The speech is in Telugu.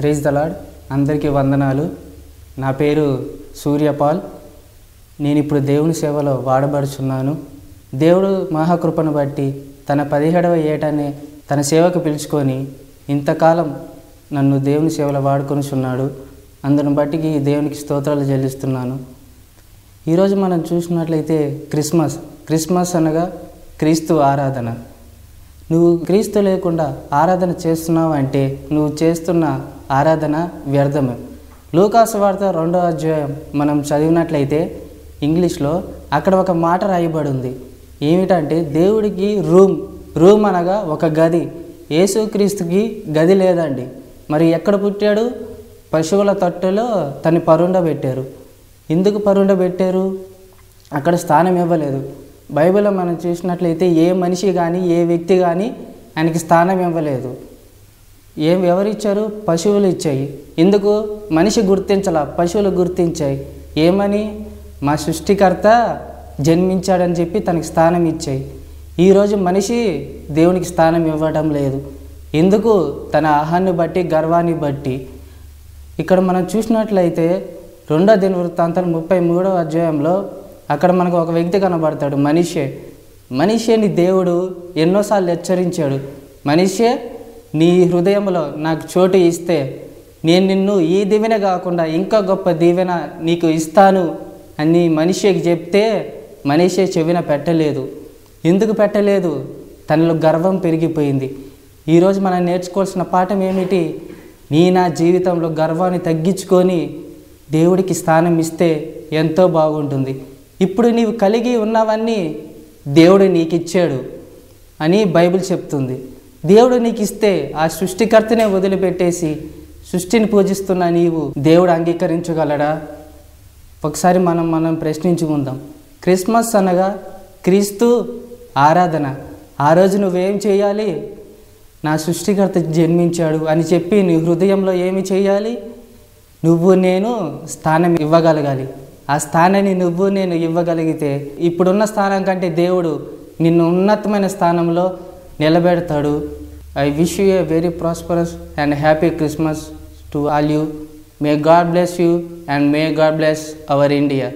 Praise the lord. అందరికీ వందనాలు. నా పేరు సూర్యపాల్. నేను ఇప్పుడు దేవుని సేవలో వాడబడుచున్నాను. దేవుడు మహాకృపను బట్టి తన 17వ ఏటనే తన సేవకు పిలుచుకొని ఇంతకాలం నన్ను దేవుని సేవలో వాడుకొనిచున్నాడు. అందును బట్టి దేవునికి స్తోత్రాలు చెల్లిస్తున్నాను. ఈరోజు మనం చూసినట్లయితే క్రిస్మస్ అనగా క్రీస్తు ఆరాధన. నువ్వు క్రీస్తు లేకుండా ఆరాధన చేస్తున్నావు అంటే నువ్వు చేస్తున్న ఆరాధన వ్యర్థమే. లూకాసు వార్త 2వ అధ్యాయం మనం చదివినట్లయితే ఇంగ్లీష్లో అక్కడ ఒక మాట రాయబడి ఉంది. ఏమిటంటే దేవుడికి రూమ్ అనగా ఒక గది. యేసుక్రీస్తుకి గది లేదండి. మరి ఎక్కడ పుట్టాడు? పశువుల తొట్టెలో తను పరుండబెట్టారు. ఎందుకు పరుండబెట్టారు? అక్కడ స్థానం ఇవ్వలేదు. బైబిల్లో మనం చూసినట్లయితే ఏ మనిషి కానీ ఏ వ్యక్తి కానీ ఆయనకి స్థానం ఇవ్వలేదు. ఎవరిచ్చారు? పశువులు ఇచ్చాయి. ఎందుకు? మనిషి గుర్తించాల, పశువులు గుర్తించాయి. ఏమని? మా సృష్టికర్త జన్మించాడని చెప్పి తనకి స్థానం ఇచ్చాయి. ఈరోజు మనిషి దేవునికి స్థానం ఇవ్వడం లేదు. ఎందుకు? తన అహాన్ని బట్టి, గర్వాన్ని బట్టి. ఇక్కడ మనం చూసినట్లయితే 2వ దినవృత్తాంతం 33వ అధ్యాయంలో అక్కడ మనకు ఒక వ్యక్తి కనబడతాడు. మనిషేని దేవుడు ఎన్నోసార్లు హెచ్చరించాడు. మనిషే, నీ హృదయంలో నాకు చోటు ఇస్తే నేను నిన్ను ఈ దీవెన కాకుండా ఇంకా గొప్ప దీవెన నీకు ఇస్తాను అని మనిషికి చెప్తే మనిషి చెవిన పెట్టలేదు. ఎందుకు పెట్టలేదు? తనలో గర్వం పెరిగిపోయింది. ఈరోజు మనం నేర్చుకోవాల్సిన పాఠం ఏమిటి? నా జీవితంలో గర్వాన్ని తగ్గించుకొని దేవుడికి స్థానం ఇస్తే ఎంతో బాగుంటుంది. ఇప్పుడు నీవు కలిగి ఉన్నవన్నీ దేవుడు నీకు ఇచ్చాడు అని బైబిల్ చెప్తుంది. దేవుడు నీకు ఇస్తే ఆ సృష్టికర్తనే వదిలిపెట్టేసి సృష్టిని పూజిస్తున్న నీవు దేవుడు అంగీకరించగలడా? ఒకసారి మనం ప్రశ్నించుకుందాం. క్రిస్మస్ అనగా క్రీస్తు ఆరాధన. ఆ రోజు నువ్వేం చేయాలి? నా సృష్టికర్త జన్మించాడు అని చెప్పి నీ హృదయంలో ఏమి చేయాలి? నువ్వు నేను స్థానం ఇవ్వగలగాలి. ఆ స్థానాన్ని నువ్వు నేను ఇవ్వగలిగితే ఇప్పుడున్న స్థానం కంటే దేవుడు నిన్ను ఉన్నతమైన స్థానంలో నిలబెడతాడు. I wish you a very prosperous and happy Christmas to all you. May God bless you and may God bless our India.